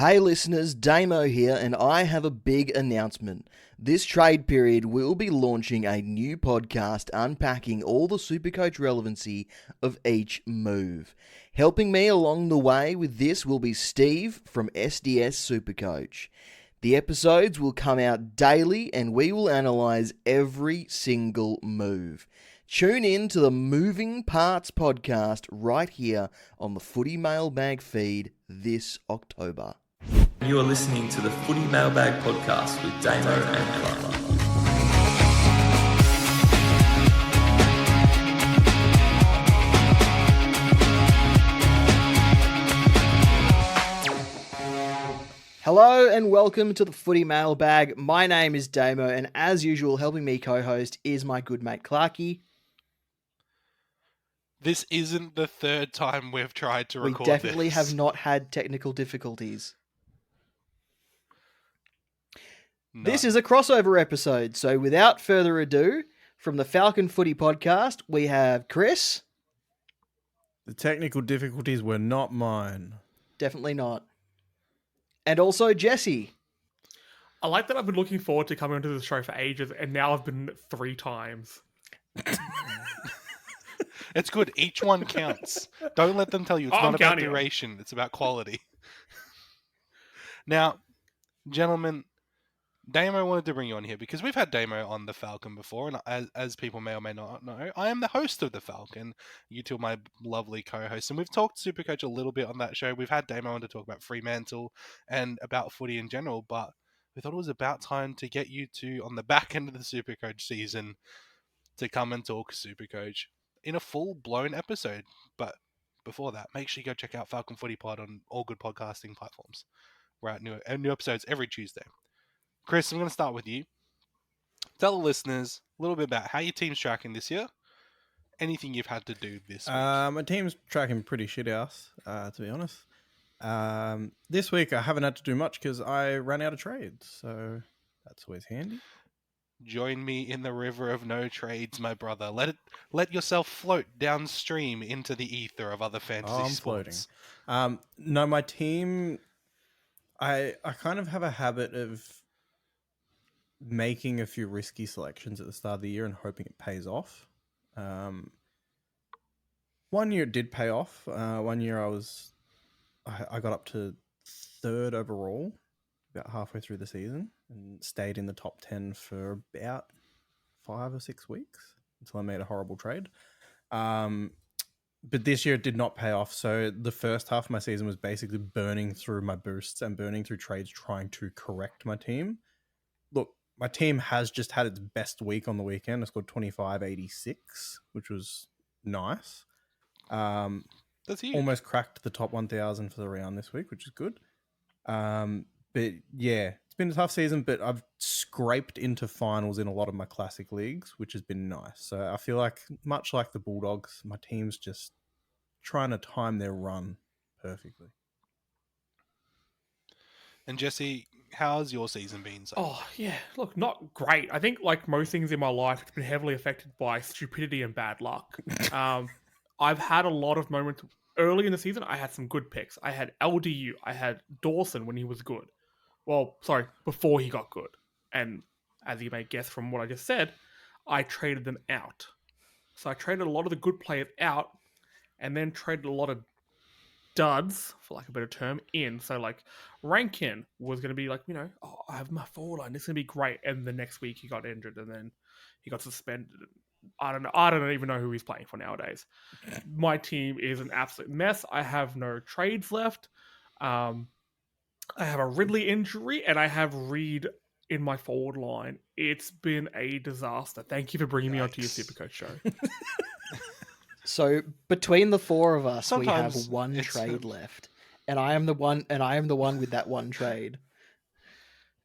Hey listeners, Damo here, and I have a big announcement. This trade period, we'll be launching a new podcast unpacking all the SuperCoach relevancy of each move. Helping me along the way with this will be Steve from SDS SuperCoach. The episodes will come out daily and we will analyse every single move. Tune in to the Moving Parts podcast right here on the Footy Mailbag feed this October. You are listening to the Footy Mailbag Podcast with Damo and Clarky. Hello and welcome to the Footy Mailbag. My name is Damo, and as usual, helping me co-host is my good mate Clarky. This isn't the third time we've tried to record this. We definitely have not had technical difficulties. No. This is a crossover episode, so without further ado, from the Falcon Footy Podcast, we have Chris. The technical difficulties were not mine. Definitely not. And also Jesse. I like that I've been looking forward to coming onto the show for ages, and now I've been 3 times. It's good. Each one counts. Don't let them tell you it's not about duration. It's about quality. Now, gentlemen, Damo wanted to bring you on here because we've had Damo on the Falcon before, and as people may or may not know, I am the host of the Falcon. You two are my lovely co-hosts, and we've talked SuperCoach a little bit on that show. We've had Damo on to talk about Fremantle and about footy in general, but we thought it was about time to get you two on the back end of the SuperCoach season to come and talk SuperCoach in a full-blown episode. But before that, make sure you go check out Falcon Footy Pod on all good podcasting platforms. We're out new episodes every Tuesday. Chris, I'm going to start with you. Tell the listeners a little bit about how your team's tracking this year. Anything you've had to do this week. My team's tracking pretty shit ass, to be honest. This week I haven't had to do much because I ran out of trades, so that's always handy. Join me in the river of no trades, my brother. Let yourself float downstream into the ether of other fantasy sports. Floating. No, my team, I kind of have a habit of making a few risky selections at the start of the year and hoping it pays off. One year it did pay off. One year I got up to 3rd overall about halfway through the season and stayed in the top 10 for about 5 or 6 weeks until I made a horrible trade. But this year it did not pay off. So the first half of my season was basically burning through my boosts and burning through trades trying to correct my team. Look, my team has just had its best week on the weekend. I scored 25.86, which was nice. That's huge. Almost cracked the top 1,000 for the round this week, which is good. But yeah, it's been a tough season, but I've scraped into finals in a lot of my classic leagues, which has been nice. So I feel like, much like the Bulldogs, my team's just trying to time their run perfectly. And Jesse, how's your season been? Oh, yeah. Look, not great. I think, like most things in my life, it's been heavily affected by stupidity and bad luck. I've had a lot of moments. Early in the season, I had some good picks. I had LDU. I had Dawson when he was good. Well, sorry, before he got good. And as you may guess from what I just said, I traded them out. So I traded a lot of the good players out and then traded a lot of duds, for lack of a better term, in. So, like, Rankin was going to be like, I have my forward line. This is going to be great. And the next week he got injured and then he got suspended. I don't even know who he's playing for nowadays. My team is an absolute mess. I have no trades left. I have a Ridley injury and I have Reed in my forward line. It's been a disaster. Thank you for bringing me onto your SuperCoach show. So between the 4 of us, we have one trade left, and I am the one with that one trade.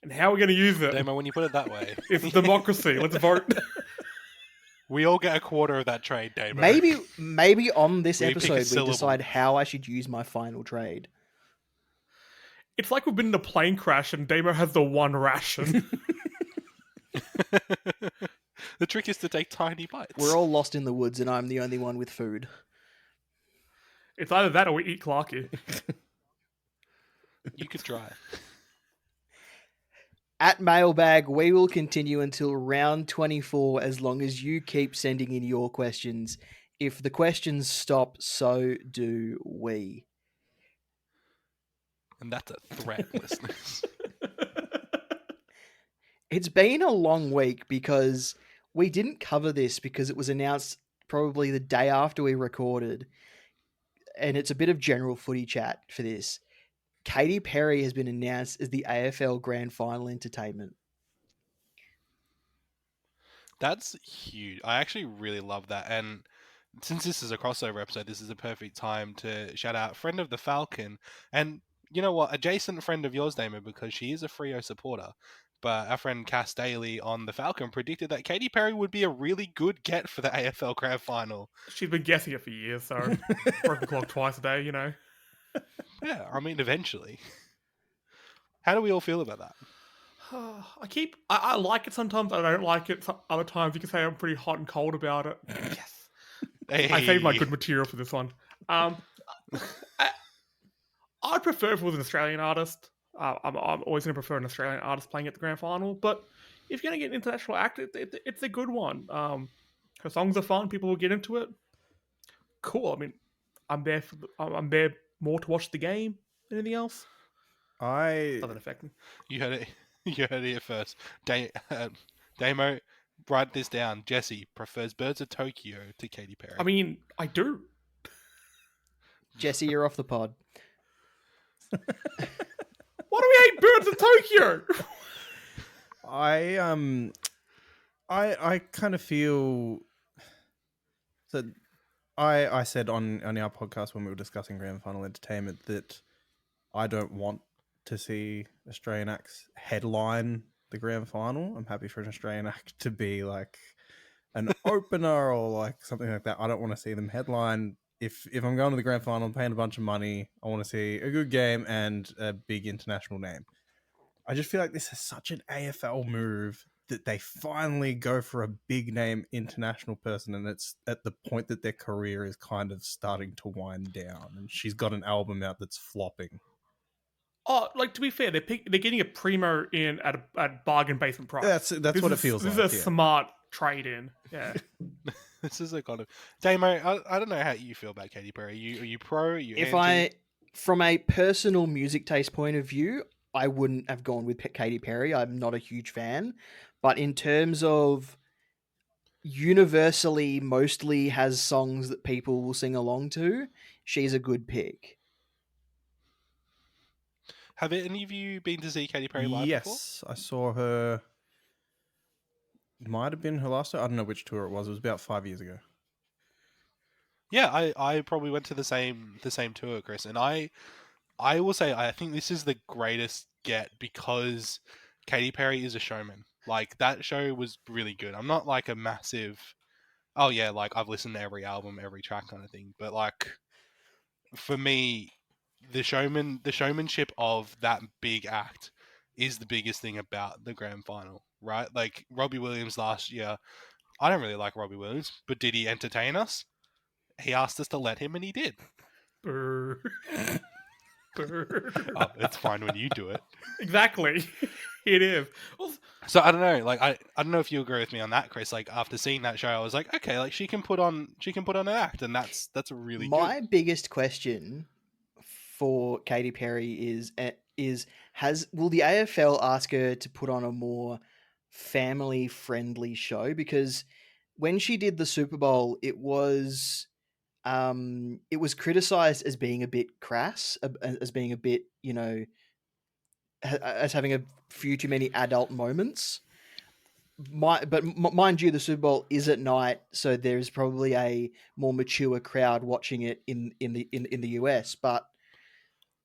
And how are we going to use it? Damo, when you put it that way, it's democracy. Let's vote. We all get a quarter of that trade, Damo. Maybe on this episode we decide how I should use my final trade. It's like we've been in a plane crash and Damo has the one ration. The trick is to take tiny bites. We're all lost in the woods and I'm the only one with food. It's either that or we eat Clarky. You could try. At Mailbag, we will continue until round 24 as long as you keep sending in your questions. If the questions stop, so do we. And that's a threat, listeners. It's been a long week because we didn't cover this because it was announced probably the day after we recorded. And it's a bit of general footy chat for this. Katy Perry has been announced as the AFL Grand Final entertainment. That's huge. I actually really love that. And since this is a crossover episode, this is a perfect time to shout out friend of the Falcon. And you know what? Adjacent friend of yours, Damo, because she is a Freo supporter. But our friend Cass Daly on the Falcon predicted that Katy Perry would be a really good get for the AFL Grand Final. She's been guessing it for years, so broken clock twice a day, you know. Yeah, I mean, eventually. How do we all feel about that? I like it sometimes, I don't like it other times. You can say I'm pretty hot and cold about it. Yes. Hey. I saved my good material for this one. I'd prefer if it was an Australian artist. I'm always going to prefer an Australian artist playing at the grand final, but if you're going to get an international act, it's a good one. Her songs are fun, people will get into it. Cool. I mean, I'm there more to watch the game than anything else. Doesn't affect me. You heard it. You heard it here first. Damo, write this down. Jesse prefers Birds of Tokyo to Katy Perry. I mean, I do. Jesse, you're off the pod. Why do we hate Birds of Tokyo? I kind of feel that I said on our podcast when we were discussing grand final entertainment that I don't want to see Australian acts headline the grand final. I'm happy for an Australian act to be like an opener or like something like that. I don't want to see them headline. If I'm going to the grand final, I'm paying a bunch of money. I want to see a good game and a big international name. I just feel like this is such an AFL move that they finally go for a big name international person, and it's at the point that their career is kind of starting to wind down, and she's got an album out that's flopping. Oh, like, to be fair, they're getting a primo in at bargain basement price. That's what it feels like. This is a smart trade in. Yeah. This is a kind of Damo. I don't know how you feel about Katy Perry. Are you pro? Are you anti? From a personal music taste point of view, I wouldn't have gone with Katy Perry. I'm not a huge fan, but in terms of universally, mostly has songs that people will sing along to, she's a good pick. Have any of you been to see Katy Perry live before? Yes, I saw her. Might have been her last tour. I don't know which tour it was. It was about 5 years ago. Yeah, I probably went to the same tour, Chris, and I will say I think this is the greatest get because Katy Perry is a showman. Like, that show was really good. I'm not like a massive, oh yeah, like I've listened to every album, every track kind of thing, but like for me, the showmanship of that big act is the biggest thing about the grand final, right? Like Robbie Williams last year, I don't really like Robbie Williams, but did he entertain us? He asked us to let him, and he did. Brr. Brr. Oh, it's fine when you do it. Exactly. It is. Well, so I don't know. Like I don't know if you agree with me on that, Chris. Like after seeing that show, I was like, okay, like she can put on an act, and that's a really My good. biggest question for Katy Perry is will the AFL ask her to put on a more family friendly show? Because when she did the Super Bowl, it was criticized as being a bit crass, as being a bit, as having a few too many adult moments. But mind you, the Super Bowl is at night, so there's probably a more mature crowd watching it in the US. But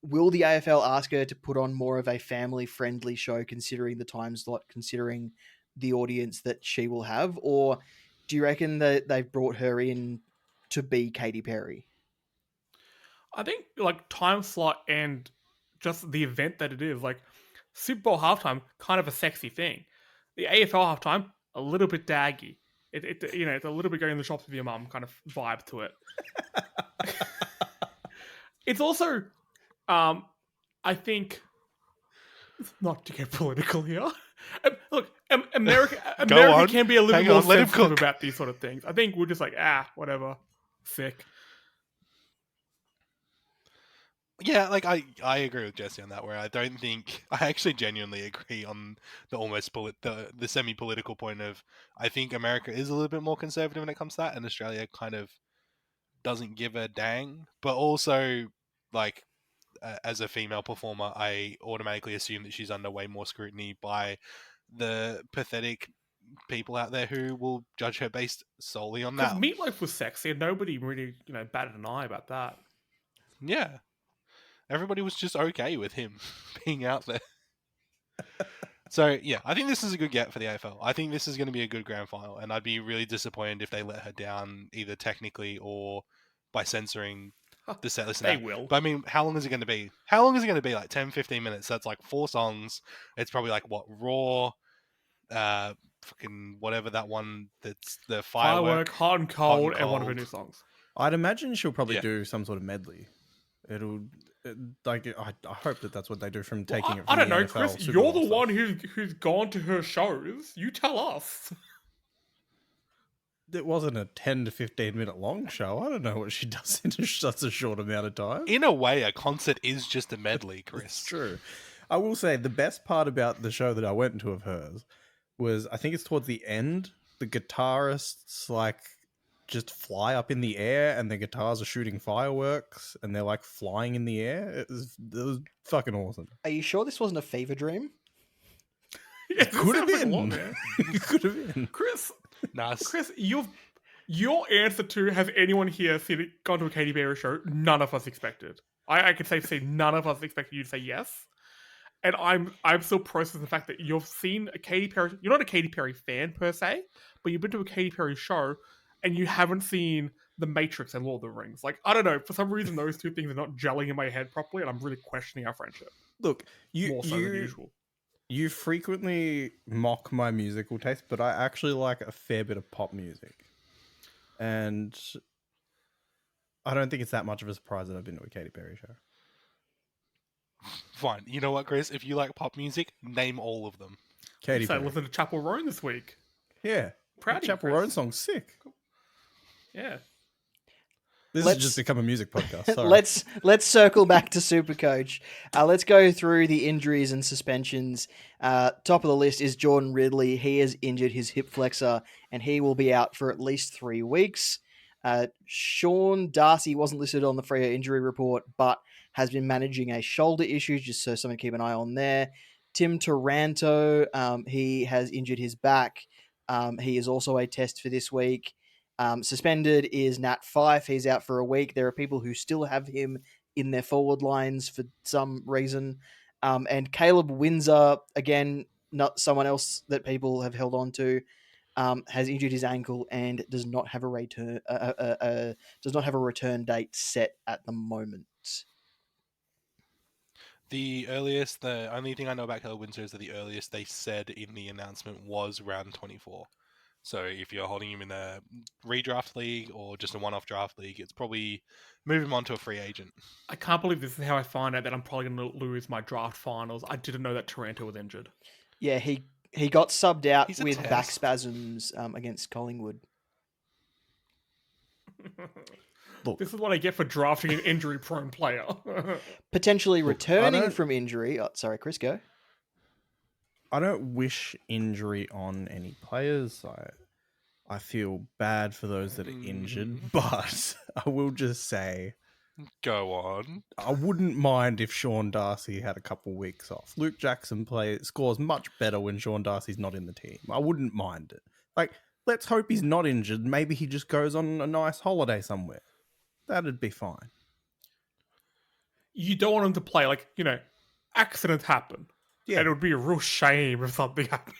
will the AFL ask her to put on more of a family friendly show, considering the time slot, considering the audience that she will have, or do you reckon that they've brought her in to be Katy Perry? I think like time slot and just the event that it is, like Super Bowl halftime, kind of a sexy thing. The AFL halftime, a little bit daggy. It's a little bit going in the shops with your mum kind of vibe to it. It's also, I I think, not to get political here. Look, America on. can be a little Hang more on, let him sensitive cook. about these sort of things. I think we're just like, whatever, sick. Yeah, like I agree with Jesse on that. Where I don't think I actually genuinely agree on the almost the semi-political point of I think America is a little bit more conservative when it comes to that, and Australia kind of doesn't give a dang. But also, like as a female performer, I automatically assume that she's under way more scrutiny by the pathetic people out there who will judge her based solely on Because that. Meatloaf was sexy, and nobody really, batted an eye about that. Yeah. Everybody was just okay with him being out there. So, yeah, I think this is a good get for the AFL. I think this is going to be a good grand final, and I'd be really disappointed if they let her down either technically or by censoring the set list. They will. But I mean, how long is it going to be? How long is it going to be? Like 10, 15 minutes? That's like 4 songs. It's probably like, what, Raw, fucking whatever that one that's the firework. Hot and cold, and one of her Cold. new songs. I'd imagine she'll probably Yeah. do some sort of medley. I hope that's what they do from taking it from I don't the know, NFL Chris. Super You're Bowl the stuff. one who's gone to her shows. You tell us. It wasn't a 10 to 15 minute long show. I don't know what she does in such a short amount of time. In a way, a concert is just a medley, Chris. It's true. I will say the best part about the show that I went to of hers was, I think it's towards the end, the guitarists like just fly up in the air and the guitars are shooting fireworks and they're like flying in the air. It was fucking awesome. Are you sure this wasn't a fever dream? It Could have been. It could have been. Chris, Nice. Chris, your answer to has anyone here gone to a Katy Perry show? None of us expected. I could say none of us expected you to say yes. And I'm still processing the fact that you've seen a Katy Perry. You're not a Katy Perry fan per se, but you've been to a Katy Perry show and you haven't seen The Matrix and Lord of the Rings. Like, I don't know, for some reason those two things are not gelling in my head properly, and I'm really questioning our friendship. Look, More so than usual. You frequently mock my musical taste, but I actually like a fair bit of pop music. And I don't think it's that much of a surprise that I've been to a Katy Perry show. Fine. You know what, Chris? If you like pop music, name all of them. Katy So I Perry. listened to Chapel Roan this week. Yeah. Proud of you, Chapel Chris. Roan song's sick. Yeah. This Let's- has just become a music podcast. Sorry. Let's circle back to SuperCoach. Let's go through the injuries and suspensions. Top of the list is Jordan Ridley. He has injured his hip flexor, and he will be out for at least 3 weeks. Sean Darcy wasn't listed on the Freo injury report, but has been managing a shoulder issue, just so something to keep an eye on there. Tim Taranto, he has injured his back. He is also a test for this week. Suspended is Nat Fyfe. He's out for a week. There are people who still have him in their forward lines for some reason. And Caleb Windsor, again, not someone else that people have held on to, has injured his ankle and does not have a return date set at the moment. The only thing I know about Caleb Windsor is that the earliest they said in the announcement was round 24. So if you're holding him in a redraft league or just a one-off draft league, it's probably move him on to a free agent. I can't believe this is how I find out that I'm probably going to lose my draft finals. I didn't know that Taranto was injured. Yeah, he got subbed out He's a with test. back spasms against Collingwood. Look, This is what I get for drafting an injury-prone player. Potentially I returning don't- from injury. Oh, sorry, Chris, go. I don't wish injury on any players. I feel bad for those that are injured, but I will just say Go on. I wouldn't mind if Sean Darcy had a couple weeks off. Luke Jackson scores much better when Sean Darcy's not in the team. I wouldn't mind it. Like, let's hope he's not injured. Maybe he just goes on a nice holiday somewhere. That'd be fine. You don't want him to play. Like, accidents happen. Yeah. And it would be a real shame if something happened.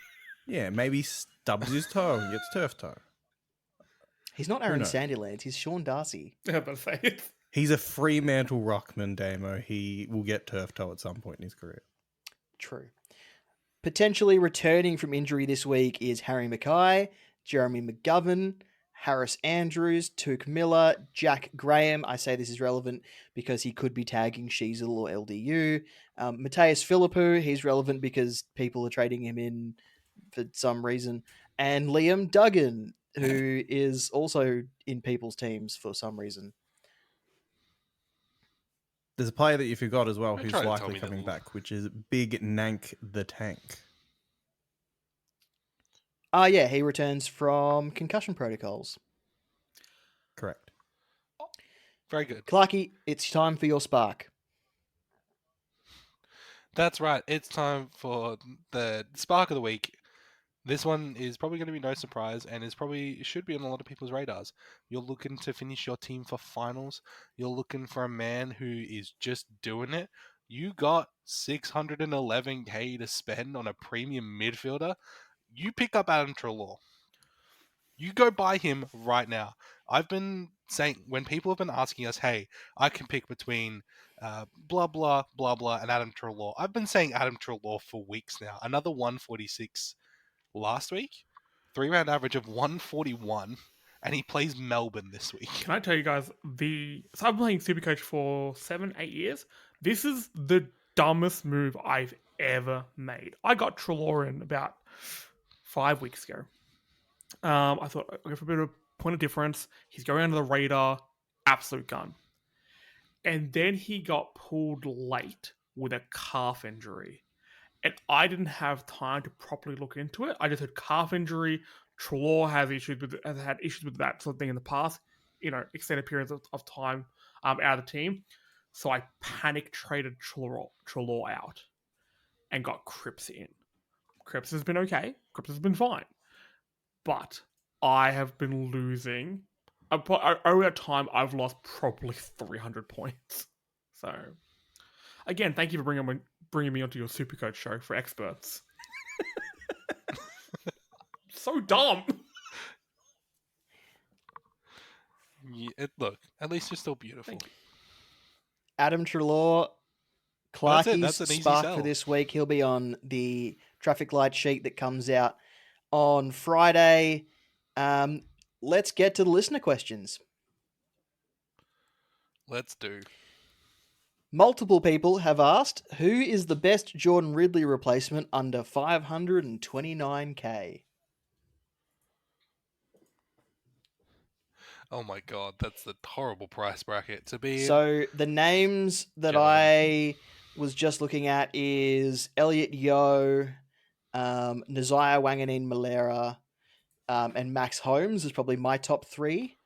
Yeah, maybe he stubs his toe and gets turf toe. He's not Aaron knows? Sandilands. He's Sean Darcy. Yeah, but say it. He's a Fremantle ruckman, Damo. He will get turf toe at some point in his career. True. Potentially returning from injury this week is Harry Mackay, Jeremy McGovern, Harris Andrews, Took Miller, Jack Graham. I say this is relevant because he could be tagging Sheasel or LDU. Mateus Philippou, he's relevant because people are trading him in for some reason. And Liam Duggan, who is also in people's teams for some reason. There's a player that you forgot as well Don't who's try to tell likely me that coming l- back, which is Big Nank the Tank. Yeah, he returns from concussion protocols. Correct. Very good. Clarky, it's time for your spark. That's right. It's time for the Spark of the Week. This one is probably going to be no surprise and is probably should be on a lot of people's radars. You're looking to finish your team for finals. You're looking for a man who is just doing it. You got 611k to spend on a premium midfielder. You pick up Adam Treloar. You go buy him right now. I've been saying, when people have been asking us, hey, I can pick between blah, blah, blah, blah, and Adam Treloar. I've been saying Adam Treloar for weeks now. Another 146 last week, 3-round average of 141, and he plays Melbourne this week. Can I tell you guys, so I've been playing SuperCoach for 7-8 years. This is the dumbest move I've ever made. I got Treloar in about 5 weeks ago. I thought I'll go for a bit of a point of difference. He's going under the radar, absolute gun. And then he got pulled late with a calf injury. And I didn't have time to properly look into it. I just heard calf injury. Treloar has had issues with that sort of thing in the past. Extended periods of time out of the team. So I panic traded Treloar out and got Cripps in. Cripps has been okay. Cripps has been fine. But I have been losing. Over that time, I've lost probably 300 points. So, again, thank you for bringing me onto your SuperCoach show for experts. So dumb. Yeah, look, at least you're still beautiful. Adam Treloar, That's an Clarky's easy spark sell. for this week. He'll be on the traffic light sheet that comes out on Friday. Let's get to the listener questions. Let's do. Multiple people have asked, who is the best Jordan Ridley replacement under 529k? Oh my god, that's the horrible price bracket to be in. So the names that Gentlemen. I was just looking at is Elliot Yeo, Nazaya Wanganeen Malera, and Max Holmes is probably my top three.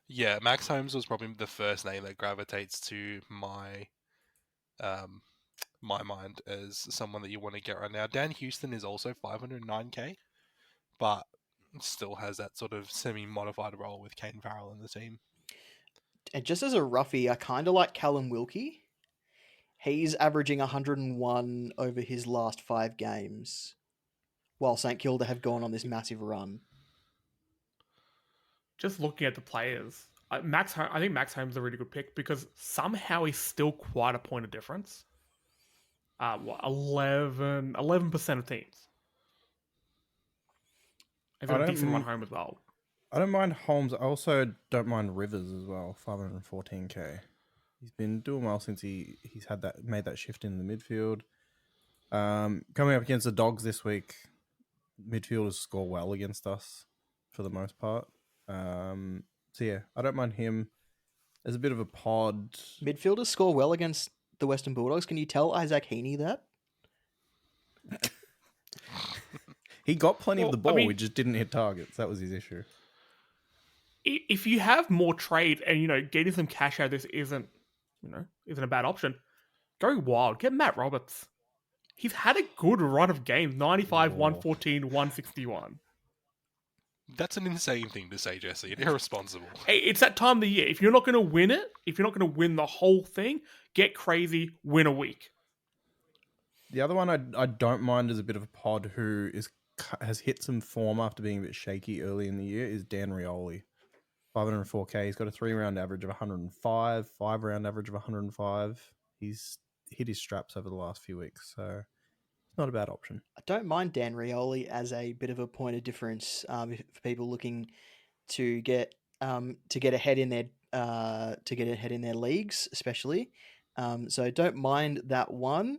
Yeah, Max Holmes was probably the first name that gravitates to my my mind as someone that you want to get right now. Dan Houston is also 509k, but still has that sort of semi-modified role with Kane Farrell in the team. And just as a roughie, I kind of like Callum Wilkie. He's averaging 101 over his last 5 games, while St Kilda have gone on this massive run. Just looking at the players, I think Max Holmes is a really good pick because somehow he's still quite a point of difference. 11% of teams. He's got a decent run home as well. I don't mind Holmes. I also don't mind Rivers as well. 514k. He's been doing well since he's made that shift in the midfield. Coming up against the Dogs this week, midfielders score well against us for the most part. So yeah, I don't mind him. There's a bit of a pod. Midfielders score well against the Western Bulldogs. Can you tell Isaac Heaney that? He got plenty of the ball. I mean, he just didn't hit targets. That was his issue. If you have more trade and getting some cash out of this isn't a bad option, go wild. Get Matt Roberts. He's had a good run of games. 95, 114, 161. That's an insane thing to say, Jesse. And irresponsible. Hey, it's that time of the year. If you're not going to win it, if you're not going to win the whole thing, get crazy, win a week. The other one I don't mind as a bit of a pod who has hit some form after being a bit shaky early in the year is Dan Rioli. 504k. He's got a 3-round average of 105, 5-round average of 105. He's hit his straps over the last few weeks, so Not a bad option. I don't mind Dan Rioli as a bit of a point of difference for people looking to get ahead in their leagues, especially. So don't mind that one.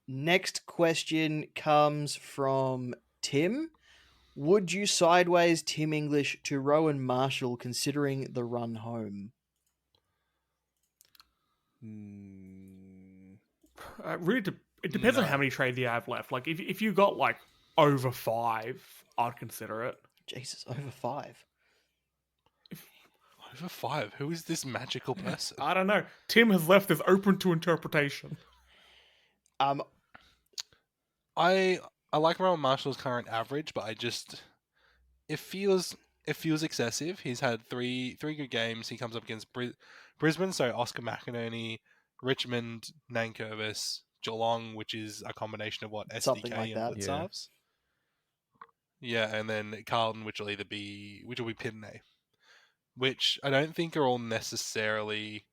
Next question comes from Tim. Would you sideways Tim English to Rowan Marshall considering the run home? It depends on how many trades you have left. Like if you got like over 5, I'd consider it. Jesus, over 5. Over 5? Who is this magical person? I don't know. Tim has left this open to interpretation. I like Rowan Marshall's current average, but it feels excessive. He's had three good games. He comes up against Brisbane, so Oscar McInerney, Richmond, Nankervis, Geelong, which is a combination of what Something SDK like and that. Blitzarves. Yeah, and then Carlton, which will be Pitney, which I don't think are all necessarily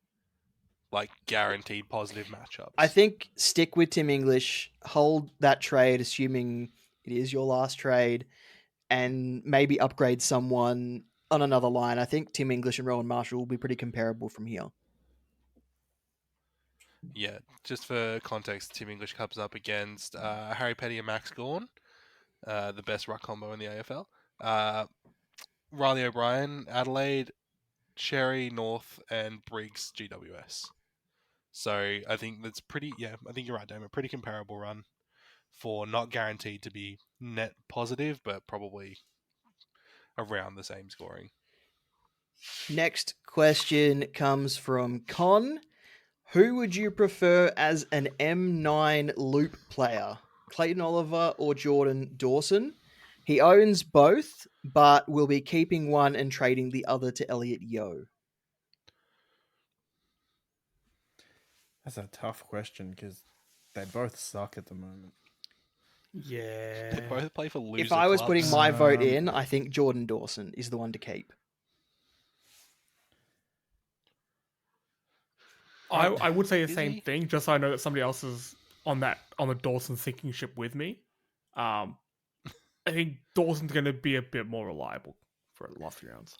like guaranteed positive matchups. I think stick with Tim English, hold that trade, assuming it is your last trade, and maybe upgrade someone on another line. I think Tim English and Rowan Marshall will be pretty comparable from here. Yeah, just for context, Tim English comes up against Harry Petty and Max Gawn, the best ruck combo in the AFL. Riley O'Brien, Adelaide, Sherry, North, and Briggs, GWS. So I think that's pretty, I think you're right, Damon. Pretty comparable run for not guaranteed to be net positive, but probably around the same scoring. Next question comes from Con. Who would you prefer as an M9 loop player? Clayton Oliver or Jordan Dawson? He owns both, but will be keeping one and trading the other to Elliot Yeo. That's a tough question because they both suck at the moment. Yeah. They both play for loser If I was clubs. putting my vote in, I think Jordan Dawson is the one to keep. I would say the Is same he? thing, just so I know that somebody else is on the Dawson sinking ship with me. I think Dawson's going to be a bit more reliable for the last few rounds.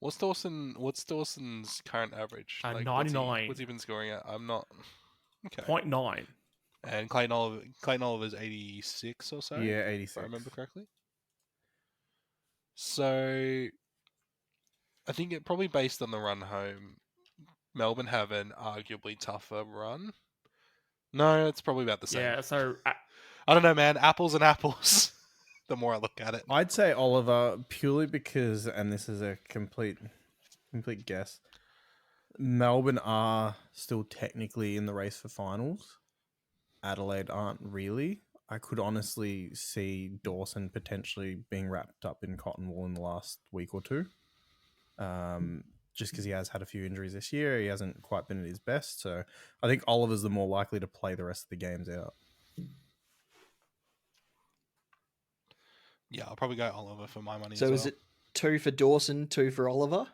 What's Dawson's current average? 99. What's he been scoring at? I'm not. Okay. 0.9. And Clayton Oliver's 86 or so. Yeah, If 86. I remember correctly. So, I think it probably based on the run home, Melbourne have an arguably tougher run. No, it's probably about the same. Yeah, so I don't know, man. Apples and apples. The more I look at it. I'd say Oliver purely because, and this is a complete guess, Melbourne are still technically in the race for finals. Adelaide aren't really. I could honestly see Dawson potentially being wrapped up in cotton wool in the last week or two. Just because he has had a few injuries this year. He hasn't quite been at his best. So I think Oliver's the more likely to play the rest of the games out. Yeah, I'll probably go Oliver for my money So as well. is it 2 for Dawson, 2 for Oliver?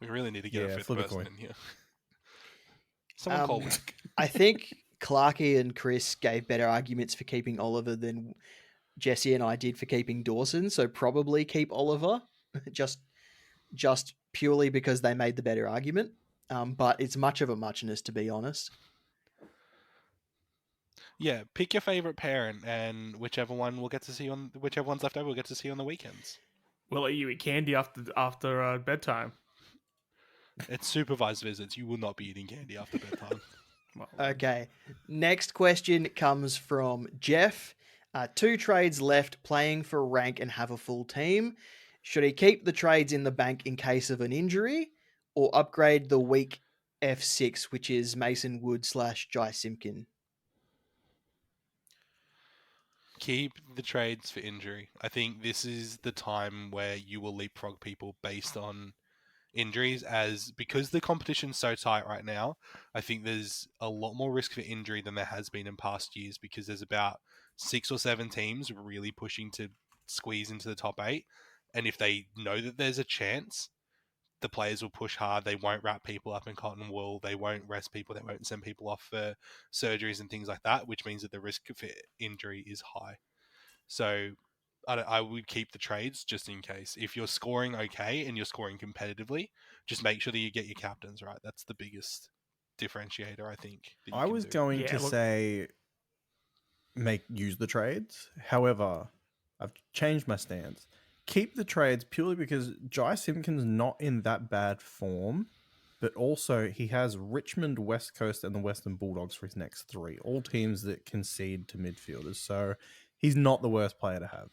We really need to get a fifth flip a person coin. in here. Someone call Wick. I think Clarky and Chris gave better arguments for keeping Oliver than Jesse and I did for keeping Dawson. So probably keep Oliver, just purely because they made the better argument. But it's much of a muchness, to be honest. Yeah, pick your favorite parent, and whichever one's left over, we'll get to see on the weekends. we'll let you eat candy after bedtime. It's supervised visits. You will not be eating candy after bedtime. Well, Okay. Next question comes from Jeff. 2 trades left, playing for rank and have a full team. Should he keep the trades in the bank in case of an injury, or upgrade the weak F6, which is Mason Wood / Jai Simpkin? Keep the trades for injury. I think this is the time where you will leapfrog people based on injuries, because the competition's so tight right now. I think there's a lot more risk for injury than there has been in past years, because there's about 6 or 7 teams really pushing to squeeze into the top 8, and if they know that there's a chance the players will push hard. They won't wrap people up in cotton wool. They won't rest people. They won't send people off for surgeries and things like that, which means that the risk of injury is high. So I would keep the trades just in case. If you're scoring okay and you're scoring competitively, just make sure that you get your captains right. That's the biggest differentiator, I think. I was going to say use the trades. However, I've changed my stance. Keep the trades purely because Jai Simpkins not in that bad form, but also he has Richmond, West Coast, and the Western Bulldogs for his next 3, all teams that concede to midfielders. So he's not the worst player to have.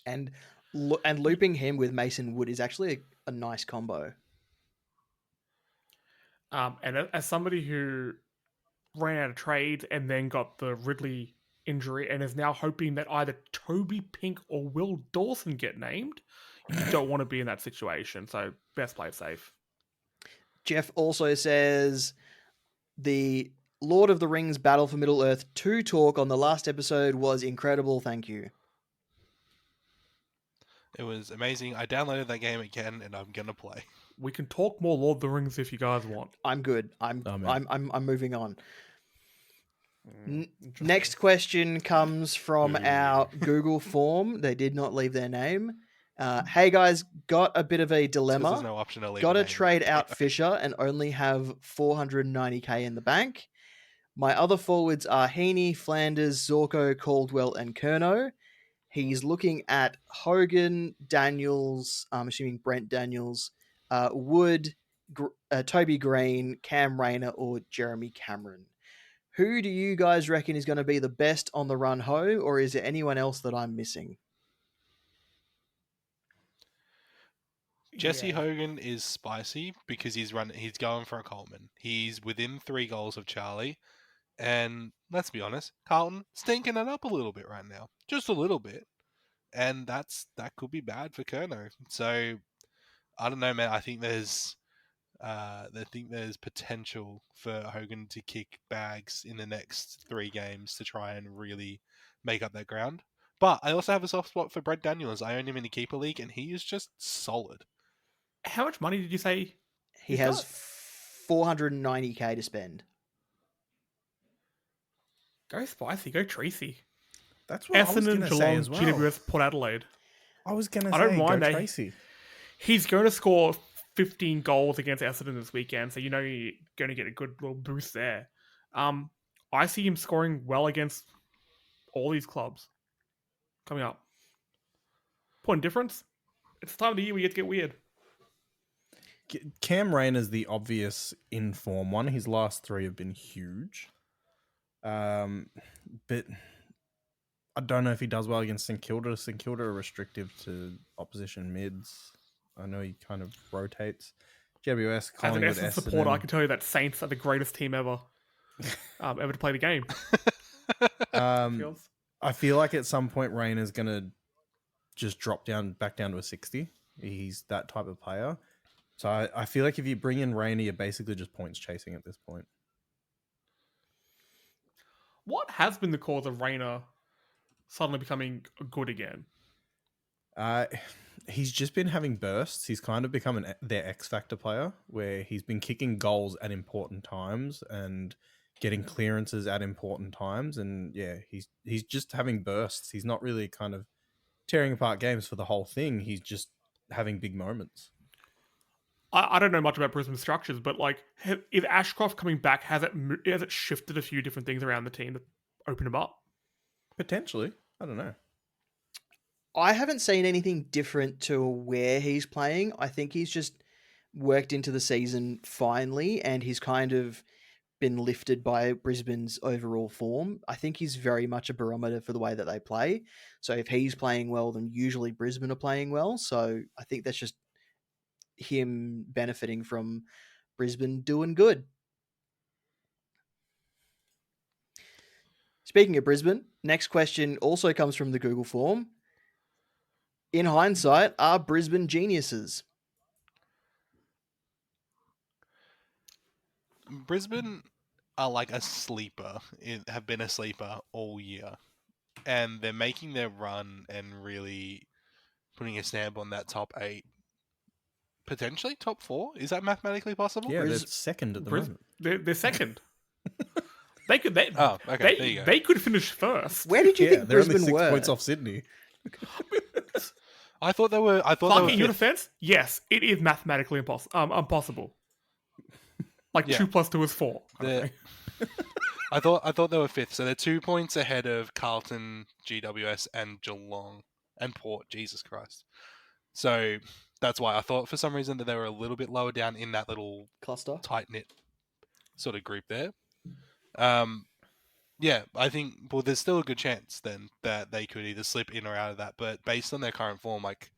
And looping him with Mason Wood is actually a nice combo. And as somebody who ran out of trades and then got the Ridley injury and is now hoping that either Toby Pink or Will Dawson get named, you don't want to be in that situation. So best play safe. Jeff also says the Lord of the Rings Battle for Middle-earth 2 talk on the last episode was incredible. Thank you. It was amazing. I downloaded that game again and I'm going to play. We can talk more Lord of the Rings if you guys want. I'm good. I'm moving on. Next question comes from our Google form. They did not leave their name. Hey guys, got a bit of a dilemma. There's no option to leave. Got to trade out Fisher and only have 490k in the bank. My other forwards are Heaney, Flanders, Zorko, Caldwell, and Curnow. He's looking at Hogan, Daniels, I'm assuming Brent Daniels, Wood, Toby Green, Cam Rayner, or Jeremy Cameron. Who do you guys reckon is going to be the best on the run home, or is there anyone else that I'm missing? Jesse Hogan is spicy because he's going for a Coleman. He's within 3 goals of Charlie. And let's be honest, Carlton stinking it up a little bit right now. Just a little bit. And that could be bad for Curnow. So I don't know, man. I think there's potential for Hogan to kick bags in the next 3 games to try and really make up that ground. But I also have a soft spot for Brent Daniels. I own him in the keeper league, and he is just solid. How much money did you say he has? 490k to spend. Go spicy. Go Tracy. That's what I was going to say as well. GWS, Port Adelaide. I was going to say, I don't mind go Tracy. He's going to score 15 goals against Essendon this weekend, so you know you're going to get a good little boost there. I see him scoring well against all these clubs coming up. Point difference? It's the time of the year we get to get weird. Cam Rayner's the obvious in-form one. His last 3 have been huge. But I don't know if he does well against St Kilda. St Kilda are restrictive to opposition mids. I know he kind of rotates. GWS, Collingwood, as an Essendon supporter, I can tell you that Saints are the greatest team ever to play the game. I feel like at some point Rayner's going to just drop back down to a 60. He's that type of player. So I feel like if you bring in Rayner, you're basically just points chasing at this point. What has been the cause of Rayner suddenly becoming good again? He's just been having bursts. He's kind of become their X Factor player, where he's been kicking goals at important times and getting clearances at important times. And yeah, he's just having bursts. He's not really kind of tearing apart games for the whole thing. He's just having big moments. I don't know much about Brisbane structures, but like, is Ashcroft coming back? Has it shifted a few different things around the team to open him up? Potentially. I don't know. I haven't seen anything different to where he's playing. I think he's just worked into the season finally, and he's kind of been lifted by Brisbane's overall form. I think he's very much a barometer for the way that they play. So if he's playing well, then usually Brisbane are playing well. So I think that's just him benefiting from Brisbane doing good. Speaking of Brisbane, next question also comes from the Google form. In hindsight, are Brisbane geniuses? Brisbane are like a sleeper, have been a sleeper all year. And they're making their run and really putting a stamp on that top 8 potentially top 4. Is that mathematically possible? Yeah, they're second at the moment. They're second. They could. There you go. They could finish first. Where did you think they're Brisbane only 6 were? points off Sydney. I thought they were. Clarky, in your fifth. defense, yes, it is mathematically impossible. Like 2 + 2 is 4. I thought they were 5th, so they're 2 points ahead of Carlton, GWS, and Geelong and Port. Jesus Christ! So that's why I thought for some reason that they were a little bit lower down in that little Cluster. tight knit sort of group there. Yeah, I think there's still a good chance then that they could either slip in or out of that. But based on their current form, like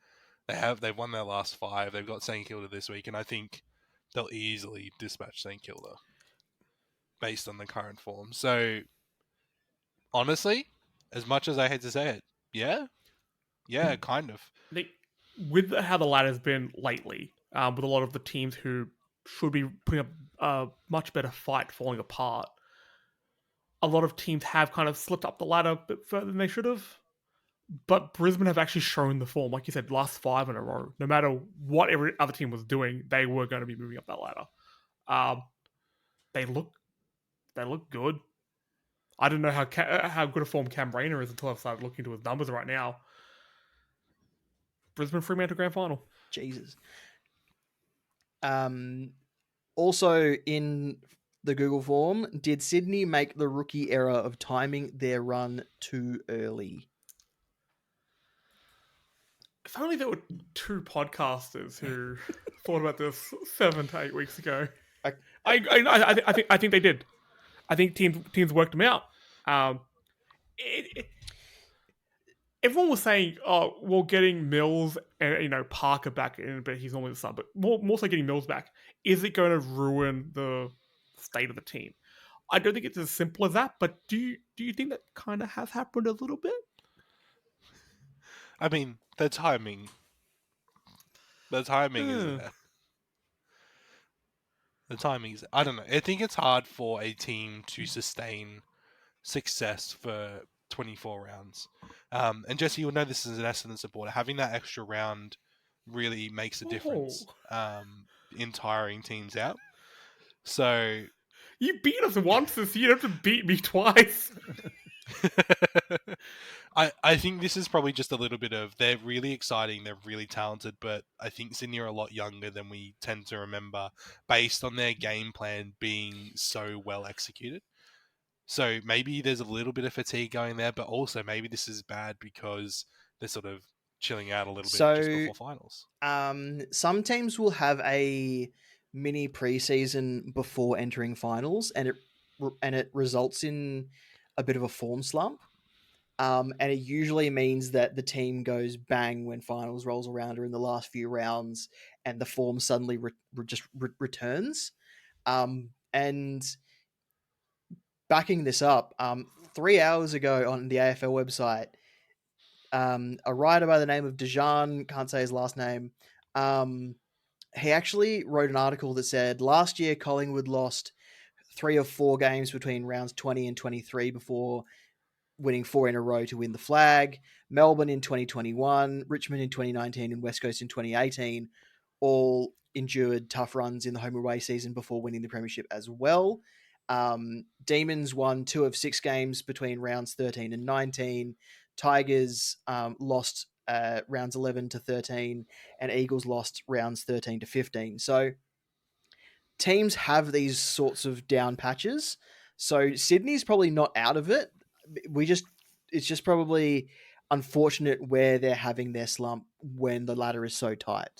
they've won their last 5. They've got St Kilda this week, and I think they'll easily dispatch St Kilda based on the current form. So honestly, as much as I hate to say it, yeah, kind of. With how the ladder's been lately, with a lot of the teams who should be putting up a much better fight falling apart, a lot of teams have kind of slipped up the ladder a bit further than they should have. But Brisbane have actually shown the form. Like you said, last 5 in a row. No matter what every other team was doing, they were going to be moving up that ladder. They look good. I don't know how good a form Cam Rayner is until I've started looking into his numbers right now. Brisbane Fremantle Grand Final. Jesus. Also in the Google form, did Sydney make the rookie error of timing their run too early? If only there were 2 podcasters who thought about this 7 to 8 weeks ago. I think they did. I think teams worked them out. Everyone was saying, "Oh, we're getting Mills and Parker back in, but he's normally the sub." But more so getting Mills back, is it going to ruin the state of the team? I don't think it's as simple as that. But do you think that kind of has happened a little bit? I mean, the timing is there. The timing's. I don't know. I think it's hard for a team to sustain success for 24 rounds. And Jesse, you'll know this as an Essendon supporter. Having that extra round really makes a difference in tiring teams out. So you beat us once this year. You don't have to beat me twice. I think this is probably just a little bit of, they're really exciting, they're really talented, but I think Sydney are a lot younger than we tend to remember based on their game plan being so well executed. So maybe there's a little bit of fatigue going there, but also maybe this is bad because they're sort of chilling out a little bit just before finals. Some teams will have a mini preseason before entering finals, and it results in a bit of a form slump. And it usually means that the team goes bang when finals rolls around or in the last few rounds, and the form suddenly returns. And backing this up, 3 hours ago on the AFL website, a writer by the name of Dejan, can't say his last name, he actually wrote an article that said last year Collingwood lost 3 or 4 games between rounds 20 and 23 before winning 4 in a row to win the flag. Melbourne in 2021, Richmond in 2019, and West Coast in 2018 all endured tough runs in the home away season before winning the premiership as well. Demons won 2 of 6 games between rounds 13 and 19. Tigers lost rounds 11 to 13, and Eagles lost rounds 13 to 15. So teams have these sorts of down patches. So Sydney's probably not out of it. It's just probably unfortunate where they're having their slump when the ladder is so tight.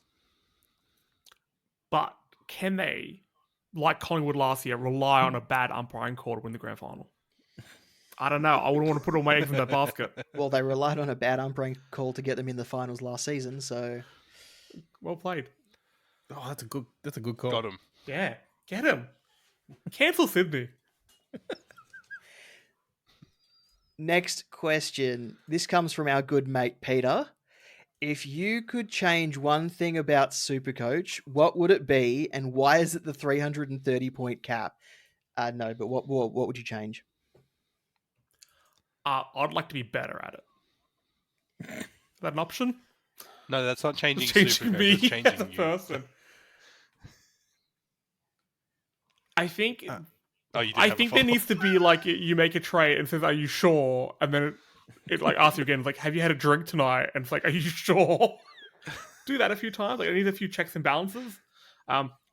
But can they, like Collingwood last year, rely on a bad umpiring call to win the grand final? I don't know. I wouldn't want to put all my eggs in that basket. Well, they relied on a bad umpiring call to get them in the finals last season, so well played. Oh, that's a good call. Got him. Yeah, get him. Cancel Sydney. Next question. This comes from our good mate Peter. If you could change one thing about SuperCoach, what would it be, and why is it the 330-point cap? No, but what would you change? I'd like to be better at it. Is that an option? No, that's not changing It's changing SuperCoach. me It's changing as a you. person. I think Oh, you did I have a think there follow-up. needs to be like you make a trade and says, "Are you sure?" And then it like asks you again, like, "Have you had a drink tonight?" And it's like, "Are you sure?" Do that a few times. Like, I need a few checks and balances.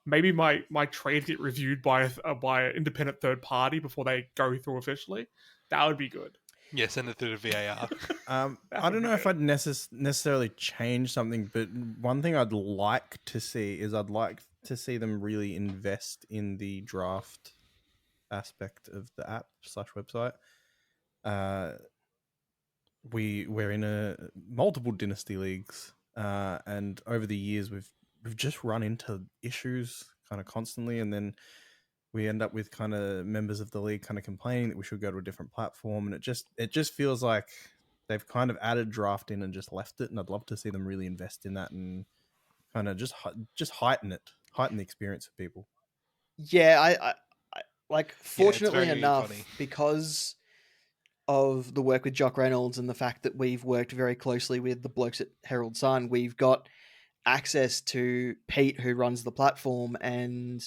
Maybe my trades get reviewed by an independent third party before they go through officially. That would be good. Yeah, send it through to VAR. I don't know if I'd necessarily change something, but one thing I'd like to see is I'd like to see them really invest in the draft aspect of the app / website. We're in multiple dynasty leagues, and over the years we've just run into issues kind of constantly, and then we end up with kind of members of the league kind of complaining that we should go to a different platform, and it just feels like they've kind of added draft in and just left it, and I'd love to see them really invest in that and kind of just heighten the experience for people. Yeah, I like. Fortunately very enough, funny. because of the work with Jock Reynolds and the fact that we've worked very closely with the blokes at Herald Sun, we've got access to Pete, who runs the platform, and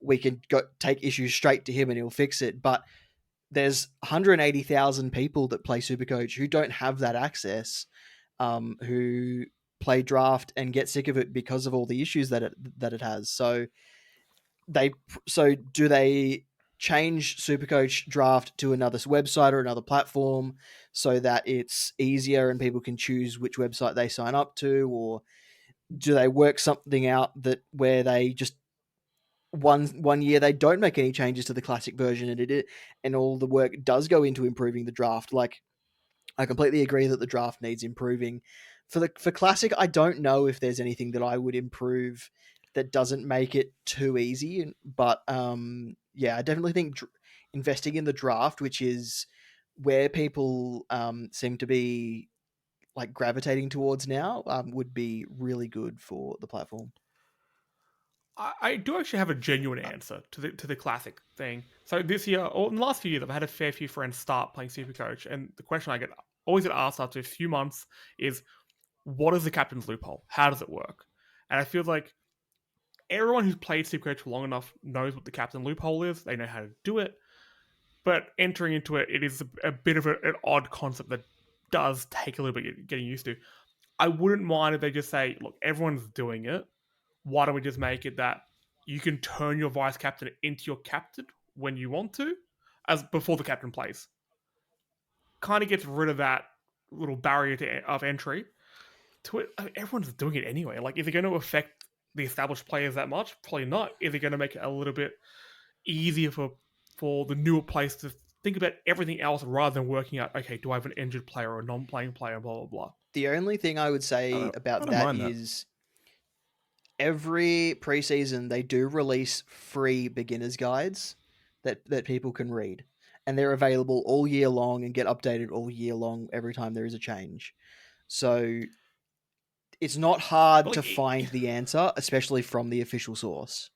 we can go take issues straight to him and he'll fix it. But there's 180,000 people that play Supercoach who don't have that access, who play draft and get sick of it because of all the issues that it has. So do they change Supercoach draft to another website or another platform so that it's easier and people can choose which website they sign up to, or do they work something out that where they just one year they don't make any changes to the classic version and all the work does go into improving the draft? Like, I completely agree that the draft needs improving. For classic, I don't know if there's anything that I would improve that doesn't make it too easy. But yeah, I definitely think investing in the draft, which is where people seem to be like gravitating towards now, would be really good for the platform. I do actually have a genuine answer to the classic thing. So this year, or in the last few years, I've had a fair few friends start playing Supercoach, and the question I always get asked after a few months is, what is the captain's loophole? How does it work? And I feel like everyone who's played Supercoach for long enough knows what the captain loophole is. They know how to do it. But entering into it, it is a bit of an odd concept that does take a little bit getting used to. I wouldn't mind if they just say, look, everyone's doing it. Why don't we just make it that you can turn your vice captain into your captain when you want to, as before the captain plays? Kind of gets rid of that little barrier of entry to it. I mean, everyone's doing it anyway. Like, is it going to affect the established players that much? Probably not. Is it going to make it a little bit easier for the newer players to think about everything else rather than working out, okay, do I have an injured player or a non-playing player, blah, blah, blah. The only thing I would say about that is every preseason they do release free beginners guides that people can read, and they're available all year long and get updated all year long every time there is a change. So it's not hard to find the answer, especially from the official source.